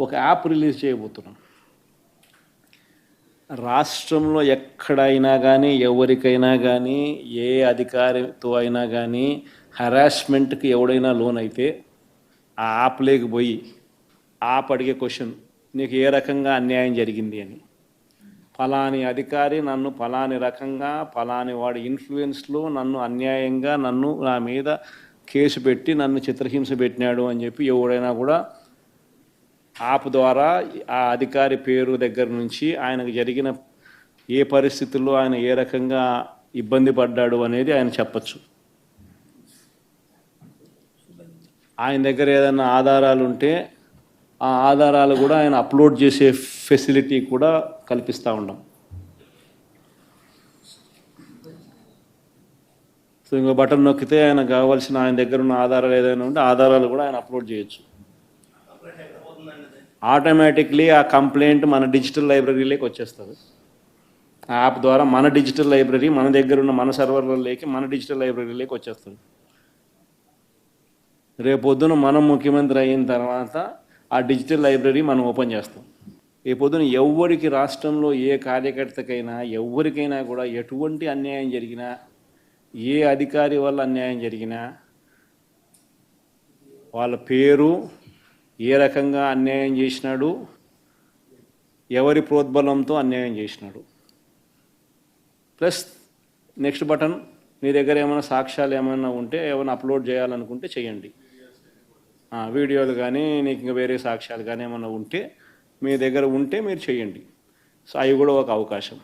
ఒక app release చేయబోతున్నాం. రాష్ట్రంలో ఎక్కడైనా కానీ ఎవరికైనా కానీ ఏ అధికారితో అయినా కానీ హెరాస్మెంట్కి ఎవడైనా లోన్ అయితే ఆ యాప్ లేకపోయి యాప్ అడిగే క్వశ్చన్, నీకు ఏ రకంగా అన్యాయం జరిగింది అని. ఫలాని అధికారి నన్ను ఫలాని రకంగా ఫలాని వాడి ఇన్ఫ్లుయెన్స్లో నన్ను అన్యాయంగా నా మీద కేసు పెట్టి నన్ను చిత్రహింస పెట్టినాడు అని చెప్పి ఎవడైనా కూడా యాప్ ద్వారా ఆ అధికారి పేరు దగ్గర నుంచి ఆయనకు జరిగిన ఏ పరిస్థితుల్లో ఆయన ఏ రకంగా ఇబ్బంది పడ్డాడు అనేది ఆయన చెప్పచ్చు. ఆయన దగ్గర ఏదైనా ఆధారాలు ఉంటే ఆ ఆధారాలు కూడా ఆయన అప్లోడ్ చేసే ఫెసిలిటీ కూడా కల్పిస్తూ ఉన్నాం. సో ఇంకో బటన్ నొక్కితే ఆయన కావాల్సిన ఆయన దగ్గర ఉన్న ఆధారాలు ఏదైనా ఉంటే ఆధారాలు కూడా ఆయన అప్లోడ్ చేయొచ్చు. ఆటోమేటిక్లీ ఆ కంప్లైంట్ మన డిజిటల్ లైబ్రరీలోకి వచ్చేస్తుంది. ఆ యాప్ ద్వారా మన డిజిటల్ లైబ్రరీ మన దగ్గర ఉన్న మన సర్వర్లలోకి మన డిజిటల్ లైబ్రరీలోకి వచ్చేస్తుంది. రేపొద్దున మనం ముఖ్యమంత్రి అయిన తర్వాత ఆ డిజిటల్ లైబ్రరీ మనం ఓపెన్ చేస్తాం. రేపొద్దున ఎవరికి రాష్ట్రంలో ఏ కార్యకర్తకైనా ఎవరికైనా కూడా ఎటువంటి అన్యాయం జరిగినా, ఏ అధికారి వల్ల అన్యాయం జరిగినా, వాళ్ళ పేరు, ఏ రకంగా అన్యాయం చేసినాడు, ఎవరి ప్రోద్బలంతో అన్యాయం చేసినాడు, ప్లస్ నెక్స్ట్ బటన్, మీ దగ్గర ఏమైనా సాక్ష్యాలు ఏమైనా ఉంటే ఏమైనా అప్లోడ్ చేయాలనుకుంటే చేయండి. వీడియోలు కానీ నీకు ఇంకా వేరే సాక్ష్యాలు కానీ ఏమైనా ఉంటే మీ దగ్గర ఉంటే మీరు చేయండి. సో అవి కూడా ఒక అవకాశం.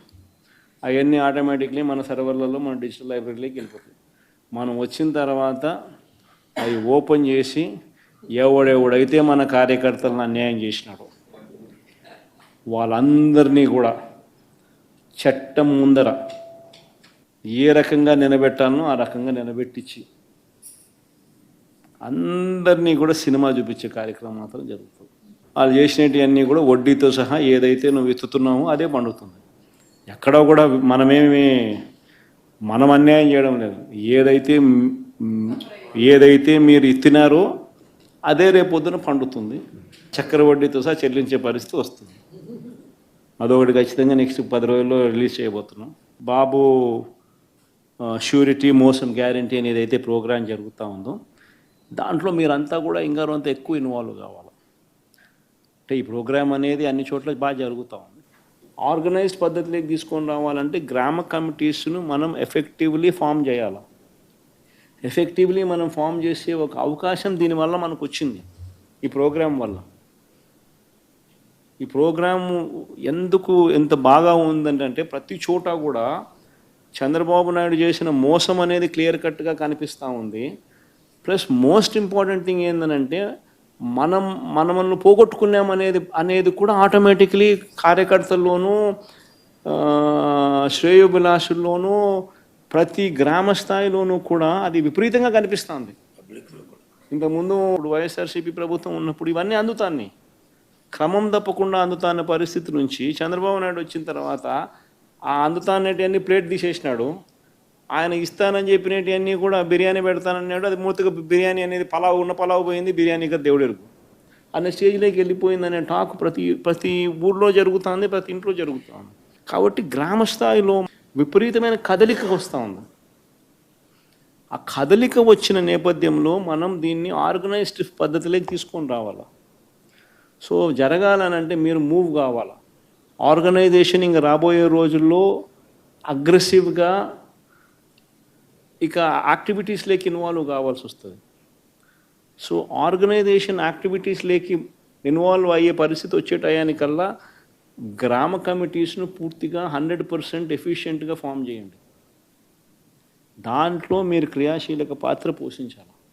అవన్నీ ఆటోమేటిక్లీ మన సర్వర్లలో మన డిజిటల్ లైబ్రరీలోకి వెళ్ళిపోతుంది. మనం వచ్చిన తర్వాత అవి ఓపెన్ చేసి ఎవడెవడైతే మన కార్యకర్తలను అన్యాయం చేసినాడో వాళ్ళందరినీ కూడా చట్టం ముందర ఏ రకంగా నిలబెట్టాలనో ఆ రకంగా నిలబెట్టించి అందరినీ కూడా సినిమా చూపించే కార్యక్రమం మాత్రం జరుగుతుంది. వాళ్ళు చేసినవన్నీ కూడా వడ్డీతో సహా ఏదైతే నువ్వు ఎత్తుతున్నావో అదే పండుతుంది. ఎక్కడో కూడా మనం అన్యాయం చేయడం లేదు. ఏదైతే మీరు ఎత్తినారో అదే రేపొద్దున పండుతుంది. చక్కెర వడ్డీతో సహా చెల్లించే పరిస్థితి వస్తుంది. అదొకటి ఖచ్చితంగా నెక్స్ట్ 10 రోజుల్లో రిలీజ్ చేయబోతున్నాం. బాబు ష్యూరిటీ మోషన్ గ్యారంటీ అనేది అయితే ప్రోగ్రాం జరుగుతూ ఉందో దాంట్లో మీరంతా కూడా ఇంకా కొంత ఎక్కువ ఇన్వాల్వ్ కావాలి. అంటే ఈ ప్రోగ్రామ్ అనేది అన్ని చోట్ల బాగా జరుగుతూ ఉంది. ఆర్గనైజ్డ్ పద్ధతిలోకి తీసుకొని రావాలంటే గ్రామ కమిటీస్ను మనం ఎఫెక్టివ్లీ ఫామ్ చేయాలి. ఎఫెక్టివ్లీ మనం ఫామ్ చేసే ఒక అవకాశం దీనివల్ల మనకు వచ్చింది ఈ ప్రోగ్రాం వల్ల. ఈ ప్రోగ్రాము ఎందుకు ఎంత బాగా ఉందంటే ప్రతి చోట కూడా చంద్రబాబు నాయుడు చేసిన మోసం అనేది క్లియర్ కట్గా కనిపిస్తూ ఉంది. ప్లస్ మోస్ట్ ఇంపార్టెంట్ థింగ్ ఏంటంటే మనల్ని పోగొట్టుకున్నామనేది కూడా ఆటోమేటిక్లీ కార్యకర్తల్లోనూ శ్రేయోభిలాషుల్లోనూ ప్రతి గ్రామ స్థాయిలోనూ కూడా అది విపరీతంగా కనిపిస్తుంది. ఇంతకుముందు వైఎస్ఆర్సీపీ ప్రభుత్వం ఉన్నప్పుడు ఇవన్నీ అందుతాన్ని క్రమం తప్పకుండా అందుతాన్న పరిస్థితి నుంచి చంద్రబాబు నాయుడు వచ్చిన తర్వాత ఆ అందుతాన్నటివన్నీ ప్లేట్ తీసేసినాడు. ఆయన ఇస్తానని చెప్పినవన్నీ కూడా బిర్యానీ పెడతానన్నాడు. అది మూతగా బిర్యానీ అనేది పలావు పోయింది, బిర్యానీగా దేవుడెరుగు అనే స్టేజ్లోకి వెళ్ళిపోయిందనే టాక్ ప్రతి ఊర్లో జరుగుతుంది, ప్రతి ఇంట్లో జరుగుతుంది. కాబట్టి గ్రామ స్థాయిలో విపరీతమైన కదలిక వస్తూ ఉంది. ఆ కదలిక వచ్చిన నేపథ్యంలో మనం దీన్ని ఆర్గనైజ్డ్ పద్ధతిలోకి తీసుకొని రావాలి. సో జరగాలనంటే మీరు మూవ్ కావాలి. ఆర్గనైజేషన్ ఇంకా రాబోయే రోజుల్లో అగ్రెసివ్గా ఇక యాక్టివిటీస్లోకి ఇన్వాల్వ్ కావాల్సి వస్తుంది. సో ఆర్గనైజేషన్ యాక్టివిటీస్లోకి ఇన్వాల్వ్ అయ్యే పరిస్థితి వచ్చే టయానికల్లా గ్రామ కమిటీస్ను పూర్తిగా 100% ఎఫిషియెంట్గా ఫామ్ చేయండి. దాంట్లో మీరు క్రియాశీలక పాత్ర పోషించాలి.